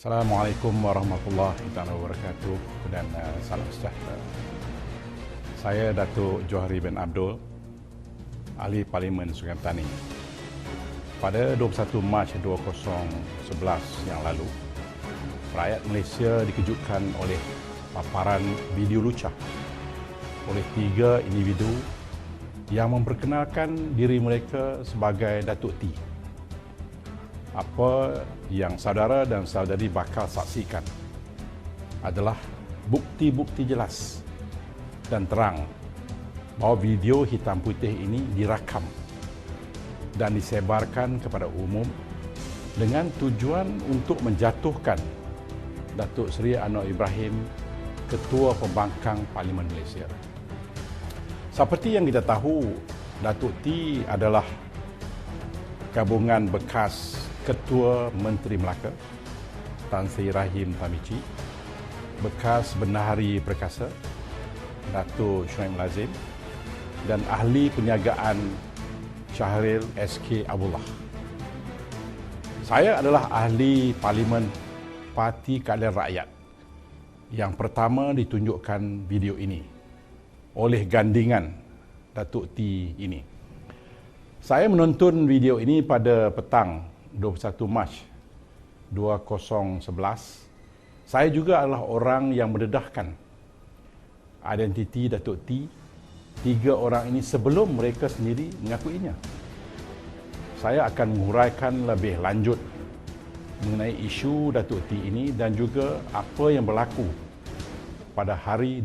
Assalamualaikum warahmatullahi wabarakatuh dan salam sejahtera. Saya Datuk Johari bin Abdul, Ahli Parlimen Sungai Petani. Pada 21 Mac 2011 yang lalu, rakyat Malaysia dikejutkan oleh paparan video lucah oleh 3 individu yang memperkenalkan diri mereka sebagai Datuk T. Apa yang saudara dan saudari bakal saksikan adalah bukti-bukti jelas dan terang bahawa video hitam putih ini dirakam dan disebarkan kepada umum dengan tujuan untuk menjatuhkan Datuk Seri Anwar Ibrahim, Ketua Pembangkang Parlimen Malaysia. Seperti yang kita tahu, Datuk T adalah gabungan bekas Ketua Menteri Melaka Tan Sri Rahim Tamici, bekas Bendahari Perkasa Datuk Shuaib Lazim dan Ahli Perniagaan Syahril SK Abdullah. Saya adalah Ahli Parlimen Parti Keadilan Rakyat yang pertama ditunjukkan video ini oleh gandingan Datuk T ini. Saya menonton video ini pada petang 21 Mac 2011. Saya juga adalah orang yang mendedahkan identiti Datuk T. 3 orang ini sebelum mereka sendiri mengakuinya. Saya akan menguraikan lebih lanjut mengenai isu Datuk T ini dan juga apa yang berlaku pada hari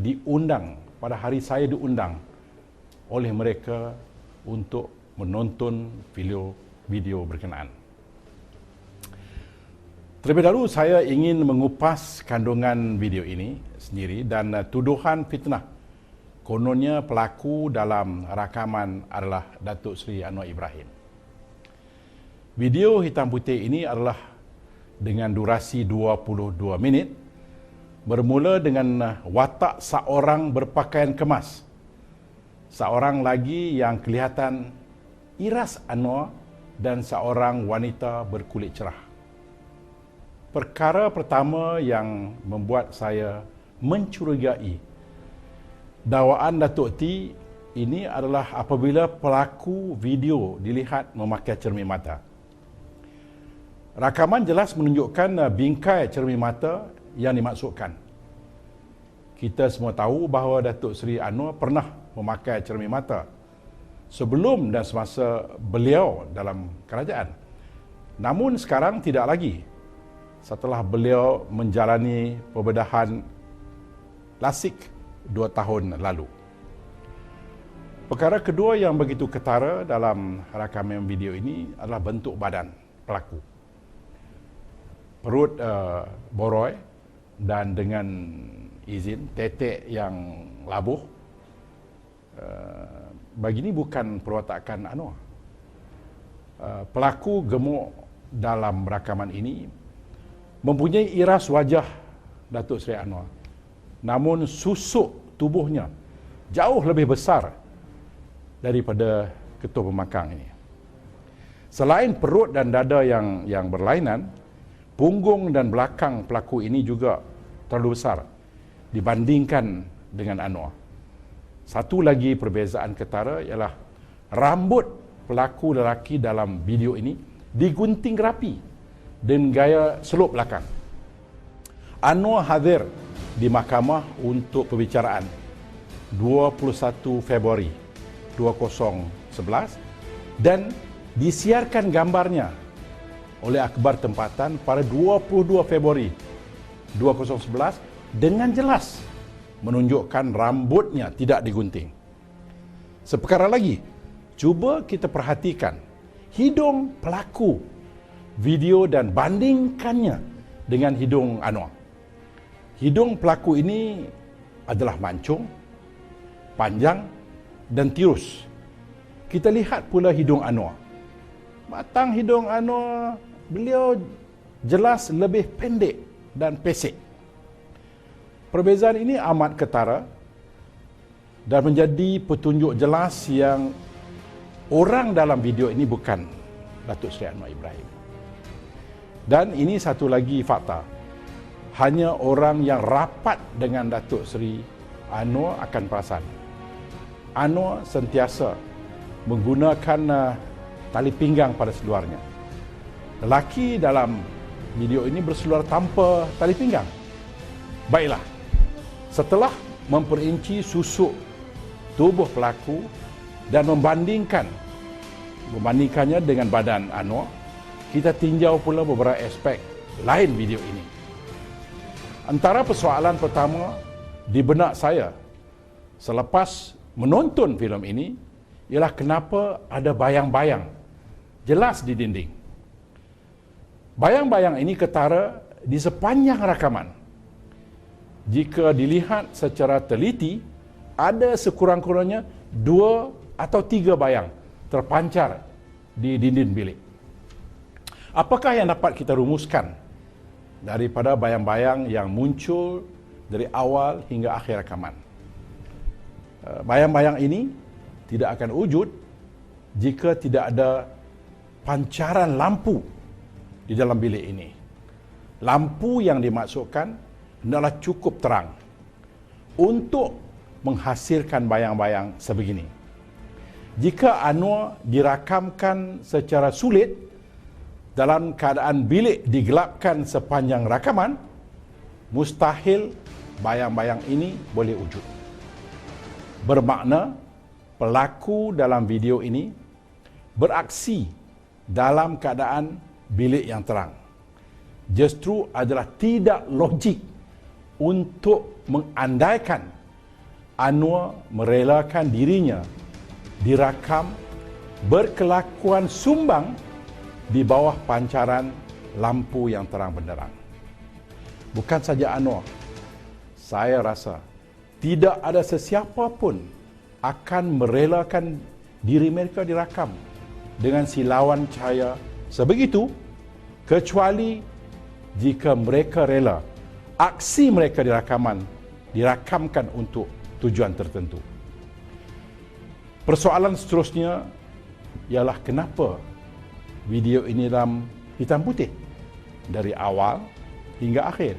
saya diundang oleh mereka untuk menonton video berkenaan. Terlebih dahulu saya ingin mengupas kandungan video ini sendiri dan tuduhan fitnah. Kononnya pelaku dalam rakaman adalah Datuk Seri Anwar Ibrahim. Video hitam putih ini adalah dengan durasi 22 minit, bermula dengan watak seorang berpakaian kemas. Seorang lagi yang kelihatan iras Anwar dan seorang wanita berkulit cerah. Perkara pertama yang membuat saya mencurigai dakwaan Datuk T ini adalah apabila pelaku video dilihat memakai cermin mata. Rakaman jelas menunjukkan bingkai cermin mata yang dimaksudkan. Kita semua tahu bahawa Datuk Seri Anwar pernah memakai cermin mata sebelum dan semasa beliau dalam kerajaan. Namun sekarang tidak lagi, setelah beliau menjalani pembedahan lasik 2 tahun lalu. Perkara kedua yang begitu ketara dalam rakaman video ini adalah bentuk badan pelaku. Perut boroi dan dengan izin tetek yang labuh. Begini bukan perwatakan Anwar. Pelaku gemuk dalam rakaman ini mempunyai iras wajah Datuk Seri Anwar. Namun susuk tubuhnya jauh lebih besar daripada Ketua Pembangkang ini. Selain perut dan dada yang berlainan, punggung dan belakang pelaku ini juga terlalu besar dibandingkan dengan Anwar. Satu lagi perbezaan ketara ialah rambut pelaku lelaki dalam video ini digunting rapi dengan gaya selop belakang. Anwar hadir di mahkamah untuk perbicaraan 21 Februari 2011 dan disiarkan gambarnya oleh akhbar tempatan pada 22 Februari 2011 dengan jelas menunjukkan rambutnya tidak digunting. Seperkara lagi, cuba kita perhatikan hidung pelaku video dan bandingkannya dengan hidung Anwar. Hidung pelaku ini adalah mancung, panjang dan tirus. Kita lihat pula hidung Anwar. Batang hidung Anwar, beliau jelas lebih pendek dan pesek. Perbezaan ini amat ketara dan menjadi petunjuk jelas yang orang dalam video ini bukan Datuk Seri Anwar Ibrahim. Dan ini satu lagi fakta. hanya orang yang rapat dengan Datuk Seri Anwar akan perasan. Anwar sentiasa menggunakan tali pinggang pada seluarnya. Lelaki dalam video ini berseluar tanpa tali pinggang. Baiklah, setelah memperinci susuk tubuh pelaku dan membandingkannya dengan badan Anwar, kita tinjau pula beberapa aspek lain video ini. Antara persoalan pertama di benak saya selepas menonton filem ini ialah kenapa ada bayang-bayang jelas di dinding. Bayang-bayang ini ketara di sepanjang rakaman. Jika dilihat secara teliti, ada sekurang-kurangnya 2 atau 3 bayang terpancar di dinding bilik. Apakah yang dapat kita rumuskan daripada bayang-bayang yang muncul dari awal hingga akhir rakaman? Bayang-bayang ini tidak akan wujud jika tidak ada pancaran lampu di dalam bilik ini. Lampu yang dimaksudkan adalah cukup terang untuk menghasilkan bayang-bayang sebegini. Jika Anwar dirakamkan secara sulit dalam keadaan bilik digelapkan sepanjang rakaman, mustahil bayang-bayang ini boleh wujud. Bermakna pelaku dalam video ini beraksi dalam keadaan bilik yang terang. Justru adalah tidak logik untuk mengandaikan Anwar merelakan dirinya dirakam berkelakuan sumbang di bawah pancaran lampu yang terang benderang. Bukan saja Anwar, saya rasa tidak ada sesiapa pun akan merelakan diri mereka dirakam dengan silauan cahaya sebegitu, kecuali jika mereka rela aksi mereka dirakamkan untuk tujuan tertentu. Persoalan seterusnya ialah kenapa video ini dalam hitam putih dari awal hingga akhir.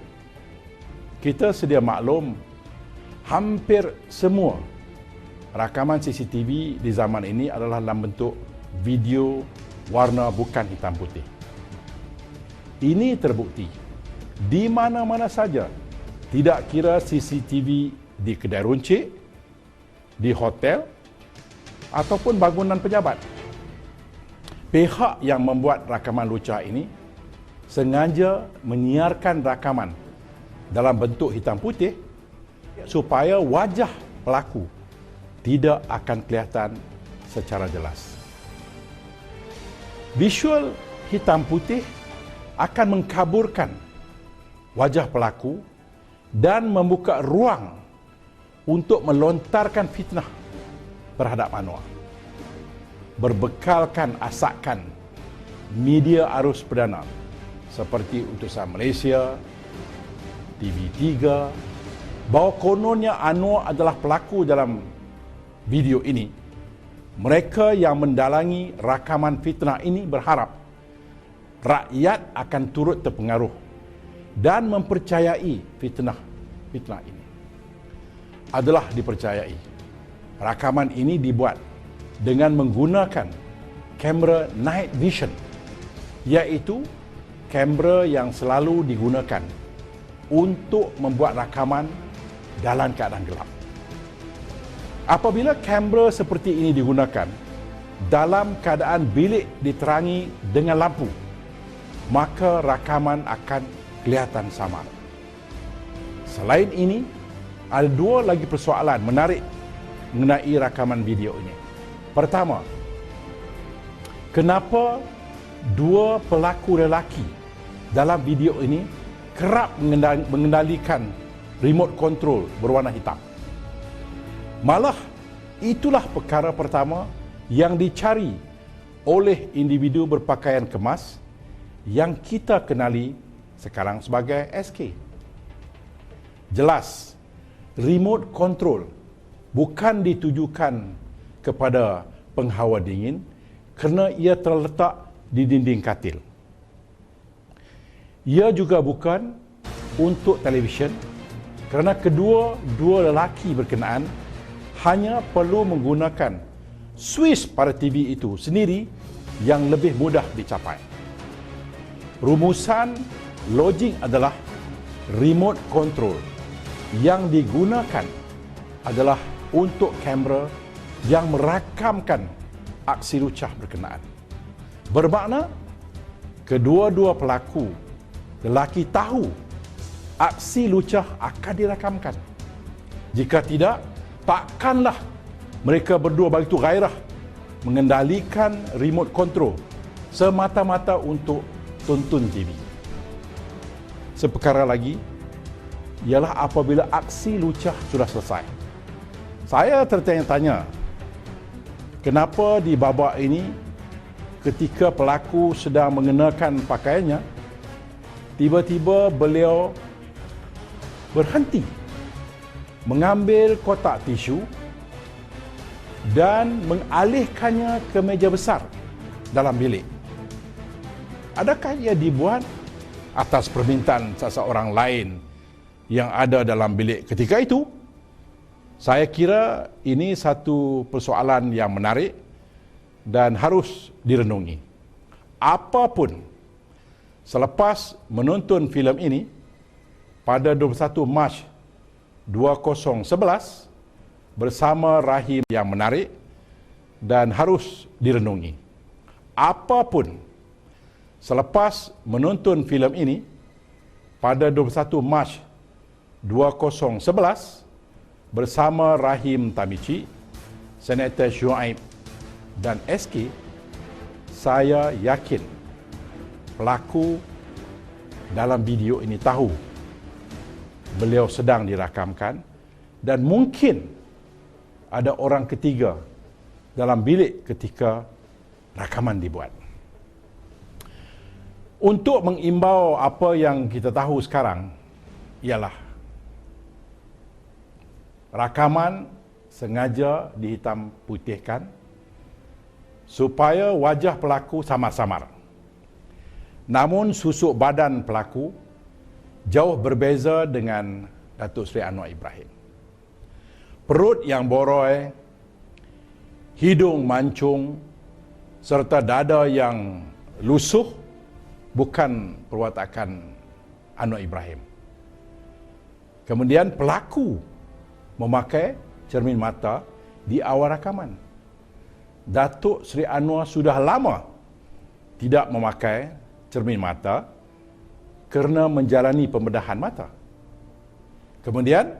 Kita sedia maklum hampir semua rakaman CCTV di zaman ini adalah dalam bentuk video warna bukan hitam putih. Ini terbukti di mana-mana saja, tidak kira CCTV di kedai runcit, di hotel ataupun bangunan pejabat. Pihak yang membuat rakaman lucah ini sengaja menyiarkan rakaman dalam bentuk hitam putih supaya wajah pelaku tidak akan kelihatan secara jelas. Visual hitam putih akan mengkaburkan wajah pelaku dan membuka ruang untuk melontarkan fitnah terhadap Anwar. Berbekalkan asakan media arus perdana seperti Utusan Malaysia, TV3, bahawa kononnya Anwar adalah pelaku dalam video ini. Mereka yang mendalangi rakaman fitnah ini berharap rakyat akan turut terpengaruh dan mempercayai fitnah ini. Adalah dipercayai. Rakaman ini dibuat dengan menggunakan kamera night vision, iaitu kamera yang selalu digunakan untuk membuat rakaman dalam keadaan gelap. Apabila kamera seperti ini digunakan dalam keadaan bilik diterangi dengan lampu, maka rakaman akan kelihatan samar. Selain ini, ada 2 lagi persoalan menarik mengenai rakaman video ini. Pertama, kenapa 2 pelaku lelaki dalam video ini kerap mengendalikan remote control berwarna hitam? Malah, itulah perkara pertama yang dicari oleh individu berpakaian kemas yang kita kenali sekarang sebagai SK. Jelas, remote control bukan ditujukan kepada penghawa dingin kerana ia terletak di dinding katil. Ia juga bukan untuk televisyen kerana dua lelaki berkenaan hanya perlu menggunakan switch pada TV itu sendiri yang lebih mudah dicapai. Rumusan logik adalah remote control yang digunakan adalah untuk kamera yang merakamkan aksi lucah berkenaan. Bermakna, kedua-dua pelaku lelaki tahu aksi lucah akan dirakamkan. Jika tidak, takkanlah mereka berdua begitu gairah mengendalikan remote control semata-mata untuk tonton TV. Seperkara lagi ialah apabila aksi lucah sudah selesai. Saya tertanya-tanya, kenapa di babak ini ketika pelaku sedang mengenakan pakaiannya, tiba-tiba beliau berhenti mengambil kotak tisu dan mengalihkannya ke meja besar dalam bilik. Adakah ia dibuat atas permintaan seseorang lain yang ada dalam bilik ketika itu? Saya kira ini satu persoalan yang menarik dan harus direnungi. Apapun, selepas menonton filem ini pada 21 Mac 2011 bersama Rahim yang menarik dan harus direnungi. Apapun, selepas menonton filem ini pada 21 Mac 2011 bersama Rahim Tamici, Senator Shuaib dan SK, saya yakin pelaku dalam video ini tahu beliau sedang dirakamkan dan mungkin ada orang ketiga dalam bilik ketika rakaman dibuat. Untuk mengimbau apa yang kita tahu sekarang ialah rakaman sengaja dihitam putihkan supaya wajah pelaku samar-samar. Namun susuk badan pelaku jauh berbeza dengan Datuk Seri Anwar Ibrahim. Perut yang boroi, hidung mancung serta dada yang lusuh bukan perwatakan Anwar Ibrahim. Kemudian pelaku memakai cermin mata di awal rakaman. Datuk Seri Anwar sudah lama tidak memakai cermin mata kerana menjalani pembedahan mata. Kemudian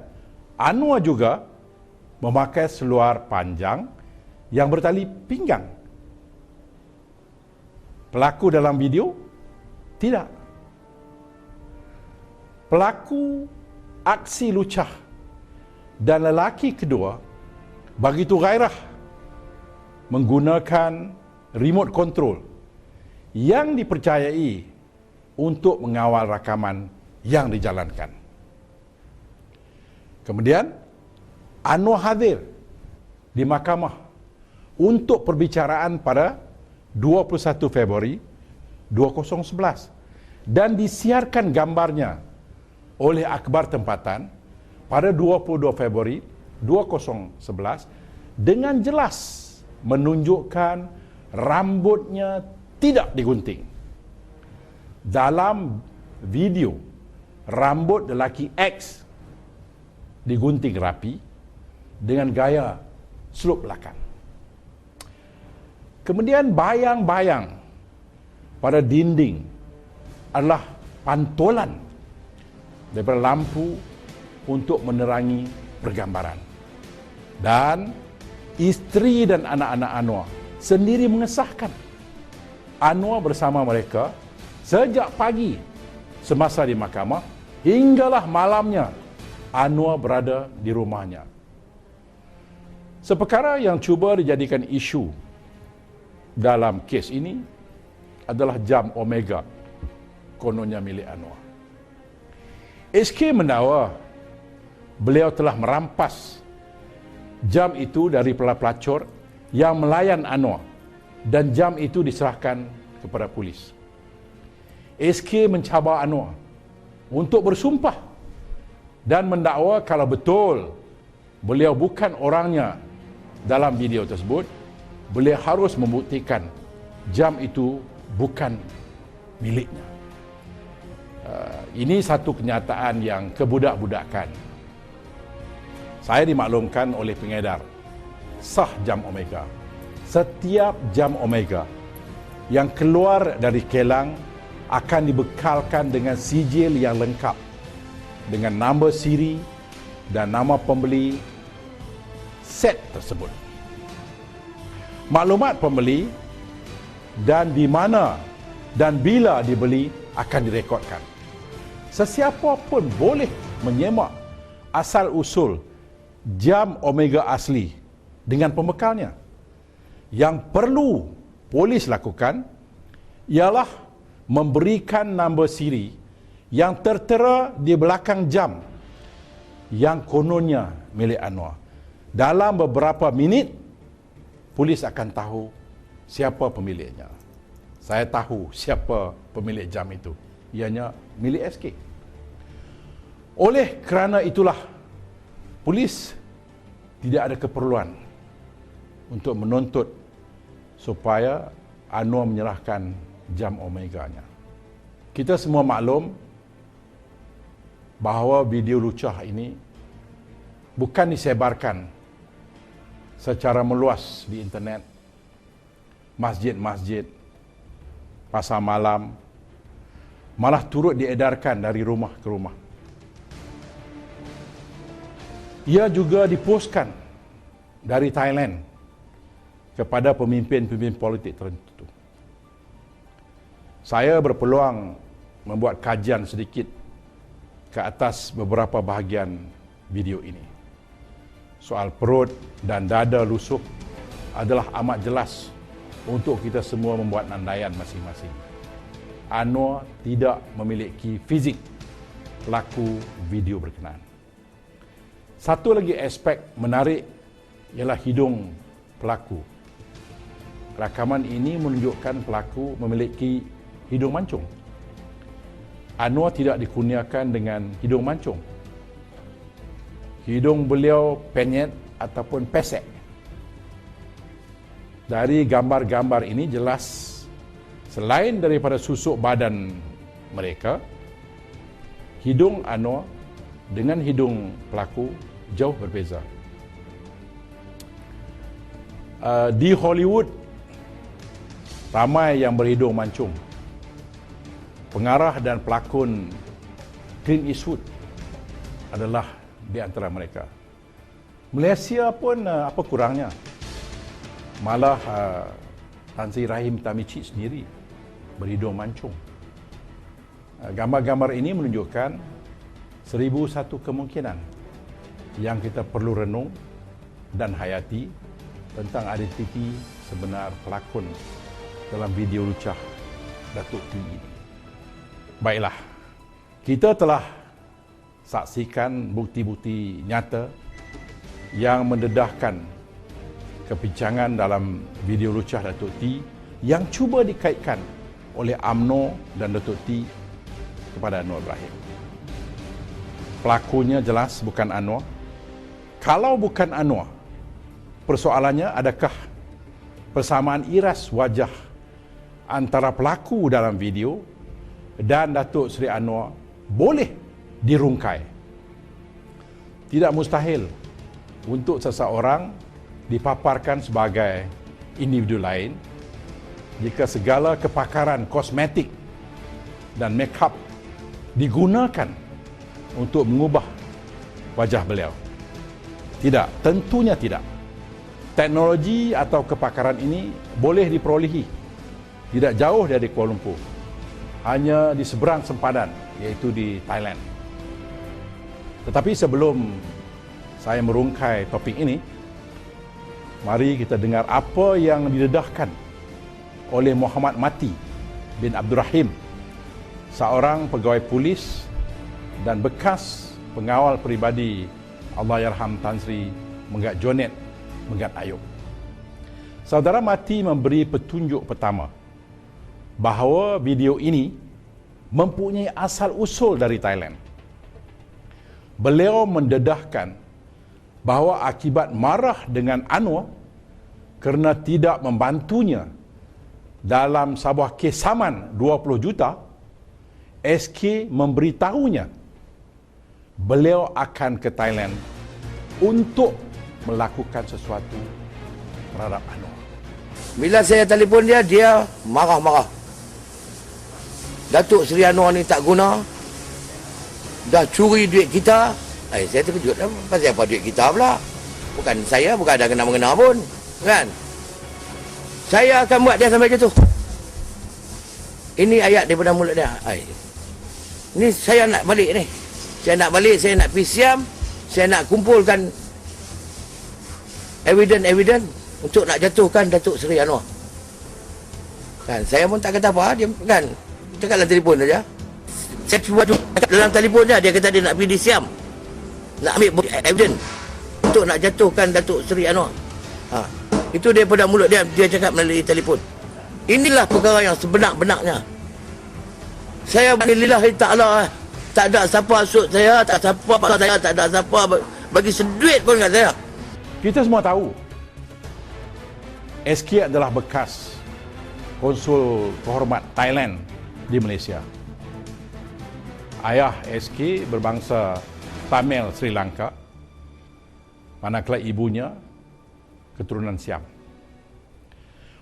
Anwar juga memakai seluar panjang yang bertali pinggang. Pelaku dalam video tidak. Pelaku aksi lucah dan lelaki kedua begitu gairah menggunakan remote control yang dipercayai untuk mengawal rakaman yang dijalankan. Kemudian Anwar hadir di mahkamah untuk perbicaraan pada 21 Februari 2011 dan disiarkan gambarnya oleh akhbar tempatan pada 22 Februari 2011 dengan jelas menunjukkan rambutnya tidak digunting. Dalam video, rambut lelaki X digunting rapi dengan gaya seluk belakang. Kemudian bayang-bayang pada dinding adalah pantulan daripada lampu untuk menerangi pergambaran. Dan isteri dan anak-anak Anwar sendiri mengesahkan Anwar bersama mereka sejak pagi semasa di mahkamah hinggalah malamnya Anwar berada di rumahnya. Seperkara yang cuba dijadikan isu dalam kes ini adalah jam Omega kononnya milik Anwar. SK mendakwa beliau telah merampas jam itu dari pelacur yang melayan Anwar dan jam itu diserahkan kepada polis. SK mencabar Anwar untuk bersumpah dan mendakwa kalau betul beliau bukan orangnya dalam video tersebut, beliau harus membuktikan jam itu bukan miliknya. Ini satu kenyataan yang kebudak-budakan. Saya dimaklumkan oleh pengedar sah jam Omega. Setiap jam Omega yang keluar dari kilang akan dibekalkan dengan sijil yang lengkap dengan nombor siri dan nama pembeli set tersebut. Maklumat pembeli dan di mana dan bila dibeli akan direkodkan. Sesiapa pun boleh menyemak asal-usul jam Omega asli dengan pembekalnya. Yang perlu polis lakukan ialah memberikan nombor siri yang tertera di belakang jam yang kononnya milik Anwar. Dalam beberapa minit, polis akan tahu siapa pemiliknya. Saya tahu siapa pemilik jam itu. Ianya milik SK. Oleh kerana itulah, polis tidak ada keperluan untuk menuntut supaya Anwar menyerahkan jam Omega-nya. Kita semua maklum bahawa video lucah ini bukan disebarkan secara meluas di internet, masjid-masjid, pasar malam, malah turut diedarkan dari rumah ke rumah. Ia juga dipostkan dari Thailand kepada pemimpin-pemimpin politik tertentu. Saya berpeluang membuat kajian sedikit ke atas beberapa bahagian video ini. Soal perut dan dada lusuh adalah amat jelas untuk kita semua membuat andaian masing-masing. Anwar tidak memiliki fizik pelaku video berkenaan. Satu lagi aspek menarik ialah hidung pelaku. Rakaman ini menunjukkan pelaku memiliki hidung mancung. Anwar tidak dikurniakan dengan hidung mancung. Hidung beliau penyet ataupun pesek. Dari gambar-gambar ini jelas selain daripada susuk badan mereka, hidung Anwar dengan hidung pelaku jauh berbeza. Di Hollywood, ramai yang berhidung mancung. Pengarah dan pelakon Clint Eastwood adalah di antara mereka. Malaysia pun apa kurangnya. Malah Tan Sri Rahim Tamici sendiri berhidung mancung. Gambar-gambar ini menunjukkan 1001 kemungkinan yang kita perlu renung dan hayati tentang identiti sebenar pelakon dalam video lucah Datuk T ini. Baiklah, kita telah saksikan bukti-bukti nyata yang mendedahkan kebincangan dalam video lucah Datuk T yang cuba dikaitkan oleh UMNO dan Datuk T kepada Anwar Ibrahim. Pelakunya jelas bukan Anwar. Kalau bukan Anwar, persoalannya adakah persamaan iras wajah antara pelaku dalam video dan Datuk Seri Anwar boleh dirungkai? Tidak mustahil untuk seseorang dipaparkan sebagai individu lain jika segala kepakaran kosmetik dan make-up digunakan untuk mengubah wajah beliau. Tidak, tentunya tidak. Teknologi atau kepakaran ini boleh diperolehi tidak jauh dari Kuala Lumpur, hanya di seberang sempadan, iaitu di Thailand. Tetapi sebelum saya merungkai topik ini, mari kita dengar apa yang didedahkan oleh Muhammad Mati bin Abdul Rahim, seorang pegawai polis dan bekas pengawal peribadi Allahyarham Tan Sri Megat Jonet Megat Ayub. Saudara Mati memberi petunjuk pertama bahawa video ini mempunyai asal usul dari Thailand. Beliau mendedahkan bahawa akibat marah dengan Anwar kerana tidak membantunya dalam sebuah kes saman 20 juta, SK memberitahunya beliau akan ke Thailand untuk melakukan sesuatu terhadap Anwar. Bila saya telefon dia, dia marah-marah. Datuk Seri Anwar ni tak guna, dah curi duit kita. Saya terkejut lah, pasal apa duit kita pula? Bukan saya, bukan ada kena-mengena pun, kan? Saya akan buat dia sampai jatuh. Ini ayat daripada mulut dia. Ini saya nak balik ni. Saya nak balik, saya nak pergi Siam, saya nak kumpulkan evidence untuk nak jatuhkan Datuk Seri Anwar. Kan, saya pun tak kata apa, dia kan cakap dalam telefon saja. Saya cuba dalam telefon dia kata dia nak pergi di Siam, nak ambil evidence untuk nak jatuhkan Datuk Seri Anwar. Itu daripada mulut dia cakap melalui telefon. Inilah perkara yang sebenar-benarnya. Saya lillahi ta'ala, tak ada siapa asut saya, tak siapa paksa saya, tak ada siapa bagi seduit pun kat saya. Kita semua tahu SK adalah bekas konsul kehormat Thailand di Malaysia. Ayah SK berbangsa Tamil Sri Lanka, manakala ibunya keturunan Siam.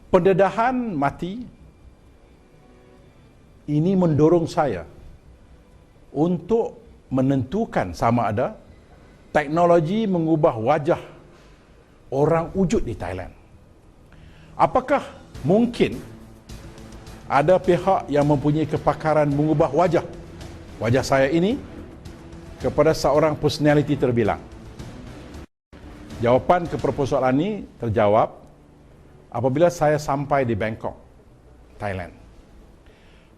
Pendedahan mati ini mendorong saya untuk menentukan sama ada teknologi mengubah wajah orang wujud di Thailand. Apakah mungkin ada pihak yang mempunyai kepakaran mengubah wajah saya ini kepada seorang personality terbilang? Jawapan ke persoalan ini terjawab apabila saya sampai di Bangkok, Thailand.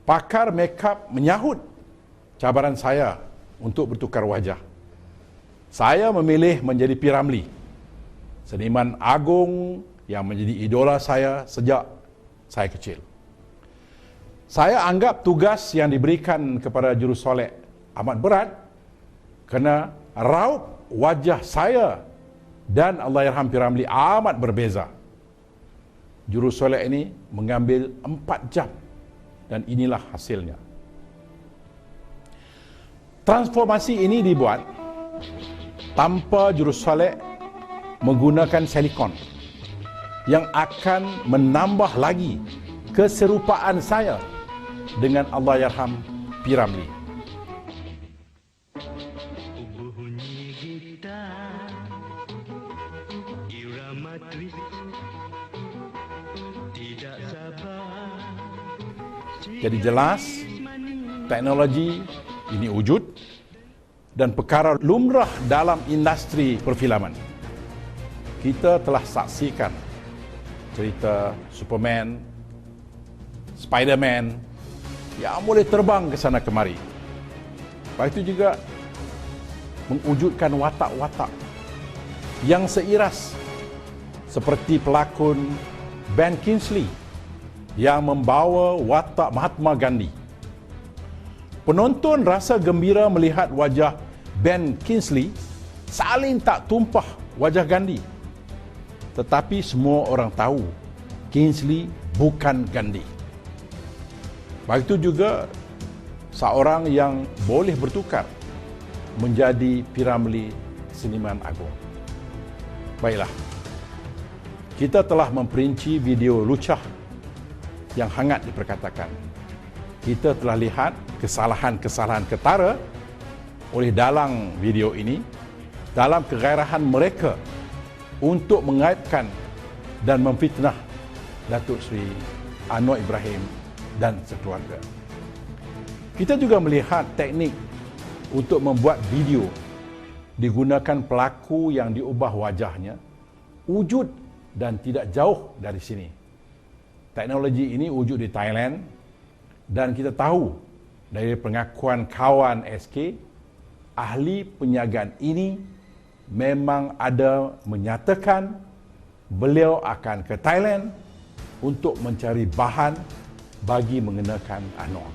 Pakar makeup menyahut cabaran saya untuk bertukar wajah. Saya memilih menjadi P. Ramlee, seniman agung yang menjadi idola saya sejak saya kecil. Saya anggap tugas yang diberikan kepada jurusolek amat berat kerana raut wajah saya dan Allahyarham P. Ramlee amat berbeza. Jurusolek ini mengambil 4 jam dan inilah hasilnya. Transformasi ini dibuat tanpa jurusolek menggunakan silikon yang akan menambah lagi keserupaan saya dengan Allahyarham P. Ramlee. Jadi jelas teknologi ini wujud dan perkara lumrah dalam industri perfilman. Kita telah saksikan cerita Superman, Spiderman yang boleh terbang ke sana kemari. Lepas itu juga mewujudkan watak-watak yang seiras seperti pelakon Ben Kingsley yang membawa watak Mahatma Gandhi. Penonton rasa gembira melihat wajah Ben Kingsley saling tak tumpah wajah Gandhi. Tetapi semua orang tahu Kingsley bukan Gandhi. Begitu juga seorang yang boleh bertukar menjadi P. Ramlee, seniman agung. Baiklah, kita telah memperinci video lucah yang hangat diperkatakan. Kita telah lihat kesalahan-kesalahan ketara oleh dalang video ini dalam kegairahan mereka untuk mengaitkan dan memfitnah Datuk Seri Anwar Ibrahim dan sekeluarga. Kita juga melihat teknik untuk membuat video digunakan pelaku yang diubah wajahnya wujud dan tidak jauh dari sini. Teknologi ini wujud di Thailand dan kita tahu dari pengakuan kawan SK, ahli penyagaan ini memang ada menyatakan beliau akan ke Thailand untuk mencari bahan bagi mengenakan Anwar.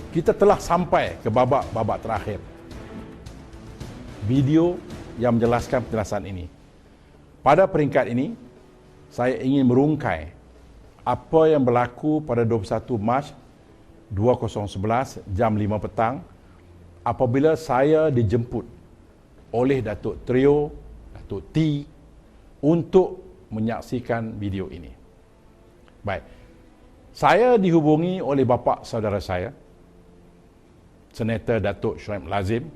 kita telah sampai ke babak terakhir. Video yang menjelaskan penjelasan ini. Pada peringkat ini, saya ingin merungkai apa yang berlaku pada 21 Mac 2011 jam 5 petang apabila saya dijemput oleh Datuk Trio, Datuk T untuk menyaksikan video ini. Baik. Saya dihubungi oleh bapa saudara saya, Senator Datuk Shuaib Lazim,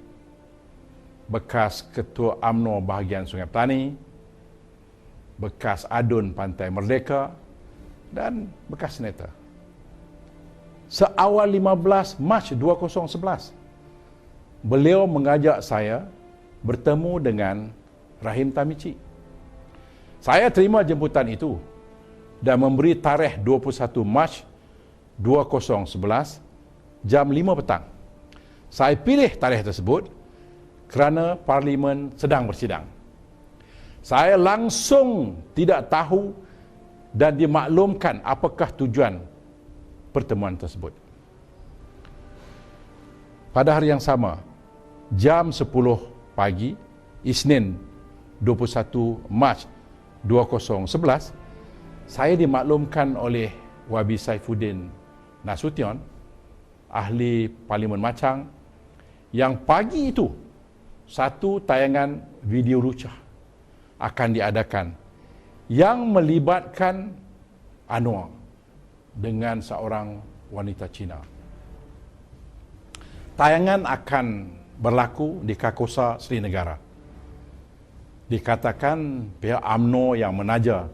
bekas Ketua UMNO bahagian Sungai Petani, bekas Adun Pantai Merdeka dan bekas senator. Seawal 15 Mac 2011, beliau mengajak saya bertemu dengan Rahim Tamici. Saya terima jemputan itu dan memberi tarikh 21 Mac 2011 jam 5 petang. Saya pilih tarikh tersebut kerana Parlimen sedang bersidang. Saya langsung tidak tahu dan dimaklumkan apakah tujuan pertemuan tersebut. Pada hari yang sama, jam 10 pagi, Isnin 21 Mac 2011, saya dimaklumkan oleh Wabi Saifuddin Nasution, ahli Parlimen Machang, yang pagi itu satu tayangan video lucah akan diadakan yang melibatkan Anwar dengan seorang wanita Cina. Tayangan akan berlaku di Kakosa Sri Negara. Dikatakan pihak UMNO yang menaja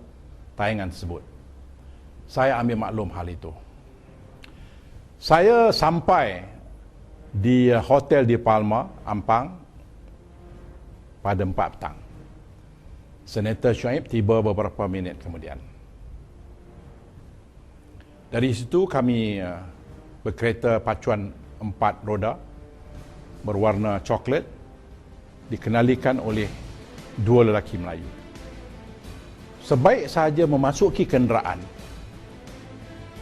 tayangan tersebut. Saya ambil maklum hal itu. Saya sampai di hotel di Palma, Ampang pada 4 petang. Senator Shuaib tiba beberapa minit kemudian. Dari situ kami berkereta pacuan 4 roda berwarna coklat dikenalikan oleh 2 lelaki Melayu. Sebaik sahaja memasuki kenderaan,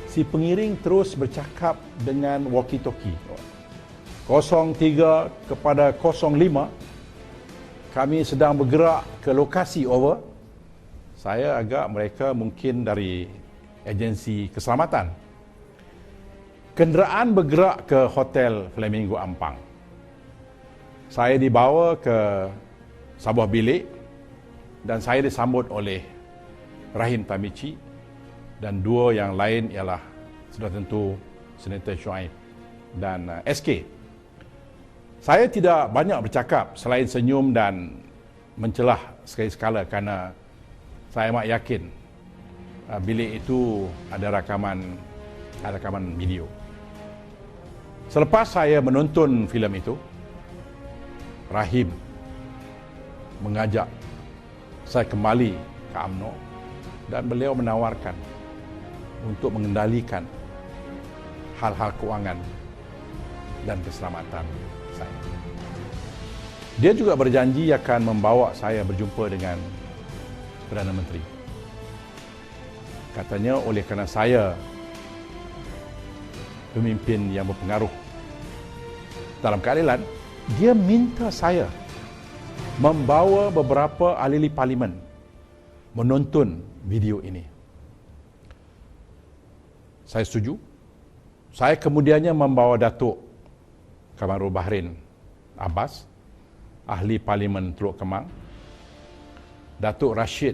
si pengiring terus bercakap dengan walkie-talkie. 03 kepada 05, kami sedang bergerak ke lokasi over. Saya agak mereka mungkin dari agensi keselamatan. Kenderaan bergerak ke Hotel Flamingo Ampang. Saya dibawa ke sebuah bilik dan saya disambut oleh Rahim Tamici dan 2 yang lain ialah sudah tentu Senator Shuaib dan SK. Saya tidak banyak bercakap selain senyum dan mencelah sekali-sekala kerana saya amat yakin bilik itu ada rakaman video. Selepas saya menonton filem itu, Rahim mengajak saya kembali ke UMNO dan beliau menawarkan untuk mengendalikan hal-hal keuangan dan keselamatan saya. Dia juga berjanji akan membawa saya berjumpa dengan Perdana Menteri. Katanya oleh kerana saya pemimpin yang berpengaruh dalam keadilan, dia minta saya membawa beberapa ahli parlimen menonton video ini. Saya setuju. Saya kemudiannya membawa Datuk Kamarul Bahrin Abbas, ahli Parlimen Teluk Kemang, Datuk Rashid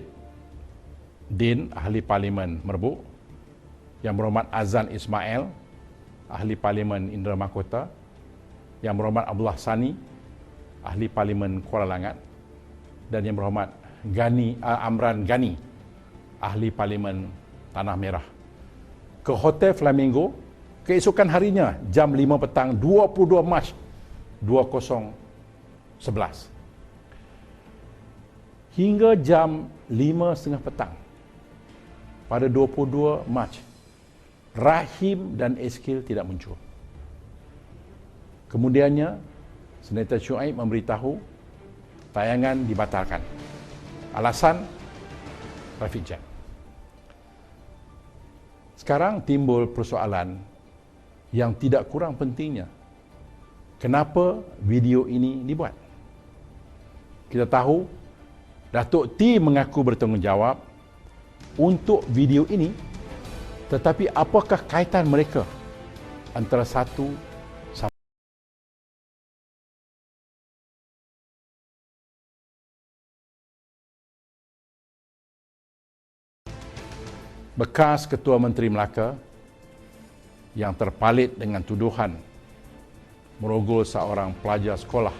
Din, ahli Parlimen Merbuk, Yang Berhormat Azan Ismail, ahli Parlimen Indra Mahkota, Yang Berhormat Abdullah Sani, ahli Parlimen Kuala Langat, dan Yang Berhormat Amran Ghani, ahli Parlimen Tanah Merah, ke Hotel Flamingo keesokan harinya jam 5 petang 22 Mac 2011. Hingga jam 5.30 petang pada 22 Mac, Rahim dan Eskil tidak muncul. Kemudiannya, Senator Shuaib memberitahu tayangan dibatalkan. Alasan traffic jam. Sekarang timbul persoalan yang tidak kurang pentingnya, kenapa video ini dibuat? Kita tahu Datuk T mengaku bertanggungjawab untuk video ini, tetapi apakah kaitan mereka antara satu sama bekas Ketua Menteri Melaka yang terpalit dengan tuduhan merogol seorang pelajar sekolah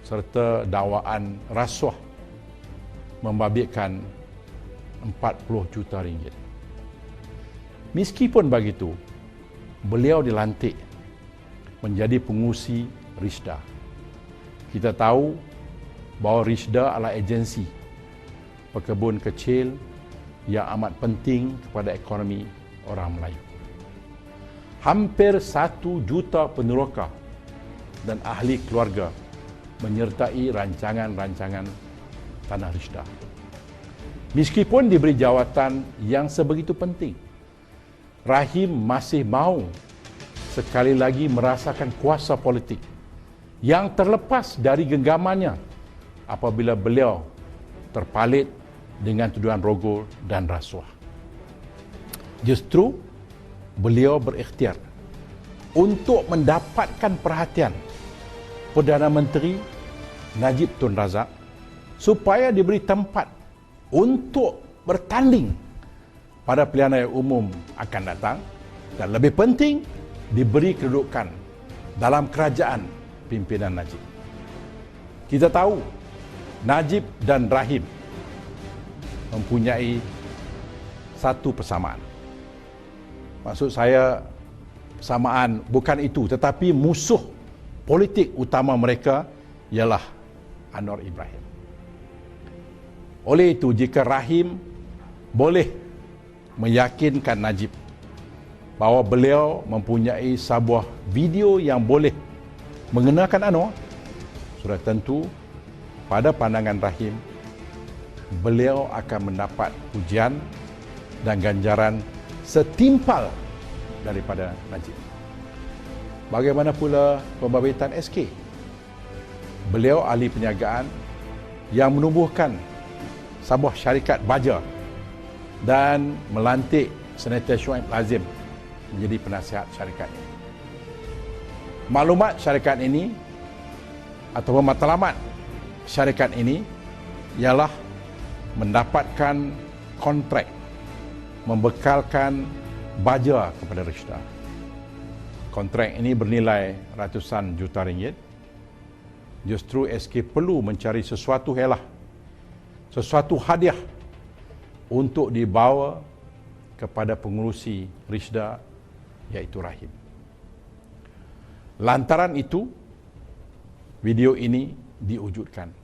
serta dakwaan rasuah membabitkan 40 juta ringgit. Meskipun begitu, beliau dilantik menjadi pengurusi RISDA. Kita tahu bahawa RISDA adalah agensi pekebun kecil yang amat penting kepada ekonomi orang Melayu. Hampir 1 juta peneroka dan ahli keluarga menyertai rancangan-rancangan Tanah RISDA. Meskipun diberi jawatan yang sebegitu penting, Rahim masih mahu sekali lagi merasakan kuasa politik yang terlepas dari genggamannya apabila beliau terpalit dengan tuduhan rogol dan rasuah. Justru beliau berikhtiar untuk mendapatkan perhatian Perdana Menteri Najib Tun Razak supaya diberi tempat untuk bertanding pada pilihan raya umum akan datang, dan lebih penting diberi kedudukan dalam kerajaan pimpinan Najib. Kita tahu Najib dan Rahim mempunyai satu persamaan. Maksud saya, persamaan bukan itu, tetapi musuh politik utama mereka ialah Anwar Ibrahim. Oleh itu, jika Rahim boleh meyakinkan Najib bahawa beliau mempunyai sebuah video yang boleh mengenakan Anwar, sudah tentu pada pandangan Rahim, beliau akan mendapat pujian dan ganjaran setimpal daripada Najib. Bagaimana pula pembabitan SK? Beliau ahli perniagaan yang menumbuhkan sebuah syarikat baja dan melantik Senator Shuaib Lazim menjadi penasihat syarikat ini. Maklumat syarikat ini atau matlamat syarikat ini ialah mendapatkan kontrak membekalkan baja kepada RISDA. Kontrak ini bernilai ratusan juta ringgit. Justru SK perlu mencari sesuatu helah, sesuatu hadiah untuk dibawa kepada pengurusi RISDA, iaitu Rahim. Lantaran itu, video ini diwujudkan.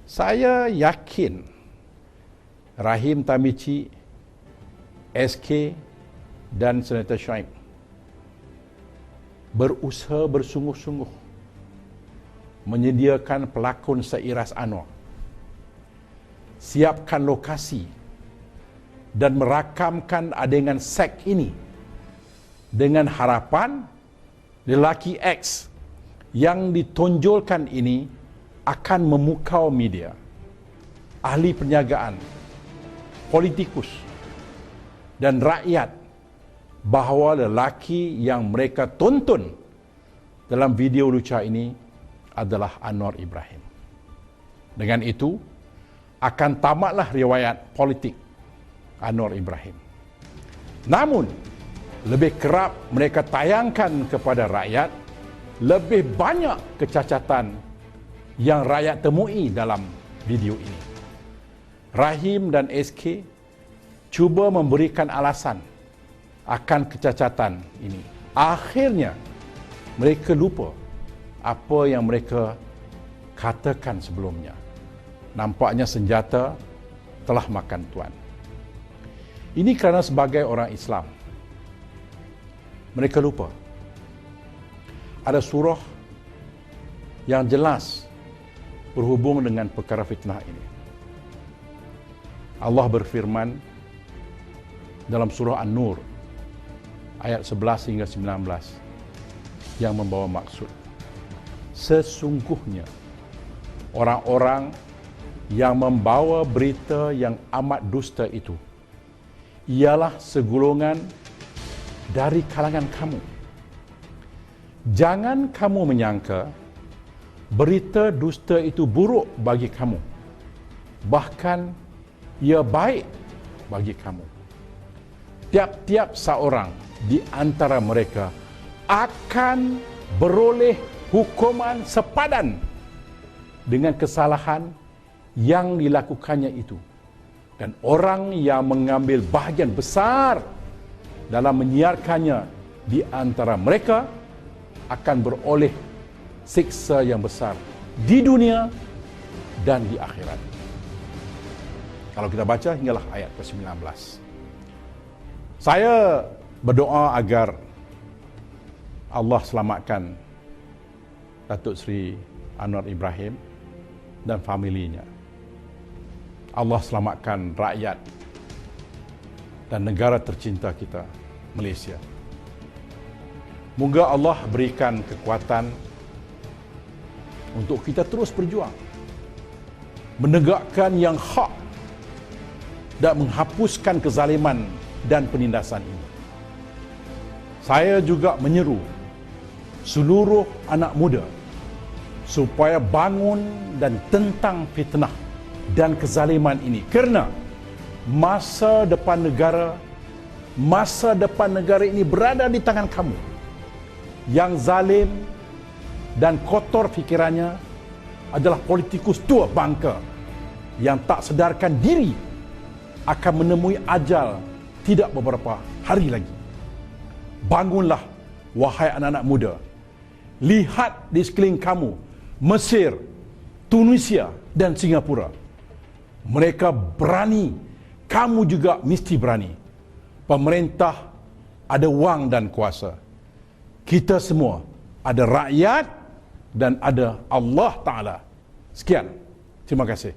Saya yakin Rahim Tamici, SK dan Senator Shuaib berusaha bersungguh-sungguh menyediakan pelakon seiras Anwar, siapkan lokasi dan merakamkan adegan seks ini dengan harapan lelaki X yang ditonjolkan ini akan memukau media, ahli perniagaan, politikus dan rakyat bahawa lelaki yang mereka tonton dalam video lucah ini adalah Anwar Ibrahim. Dengan itu, akan tamatlah riwayat politik Anwar Ibrahim. Namun, lebih kerap mereka tayangkan kepada rakyat lebih banyak kecacatan yang rakyat temui dalam video ini. Rahim dan SK cuba memberikan alasan akan kecacatan ini. Akhirnya, mereka lupa apa yang mereka katakan sebelumnya. Nampaknya senjata telah makan tuan. Ini kerana sebagai orang Islam, mereka lupa ada surah yang jelas berhubung dengan perkara fitnah ini. Allah berfirman dalam surah An-Nur ayat 11 hingga 19 yang membawa maksud. Sesungguhnya orang-orang yang membawa berita yang amat dusta itu ialah segolongan dari kalangan kamu. Jangan kamu menyangka berita dusta itu buruk bagi kamu. Bahkan ia baik bagi kamu. Tiap-tiap seorang di antara mereka akan beroleh hukuman sepadan dengan kesalahan yang dilakukannya itu. Dan orang yang mengambil bahagian besar dalam menyiarkannya di antara mereka akan beroleh siksa yang besar di dunia dan di akhirat. Kalau kita baca hinggalah ayat ke-19. Saya berdoa agar Allah selamatkan Datuk Seri Anwar Ibrahim dan familinya. Allah selamatkan rakyat dan negara tercinta kita, Malaysia. Moga Allah berikan kekuatan untuk kita terus berjuang, menegakkan yang hak dan menghapuskan kezaliman dan penindasan ini. Saya juga menyeru seluruh anak muda supaya bangun dan tentang fitnah dan kezaliman ini, kerana masa depan negara ini berada di tangan kamu. Yang zalim dan kotor fikirannya adalah politikus tua bangka yang tak sedarkan diri akan menemui ajal tidak beberapa hari lagi. Bangunlah, wahai anak-anak muda. Lihat di sekeliling kamu, Mesir, Tunisia dan Singapura. Mereka berani, kamu juga mesti berani. Pemerintah ada wang dan kuasa. Kita semua ada rakyat dan ada Allah Ta'ala. Sekian. Terima kasih.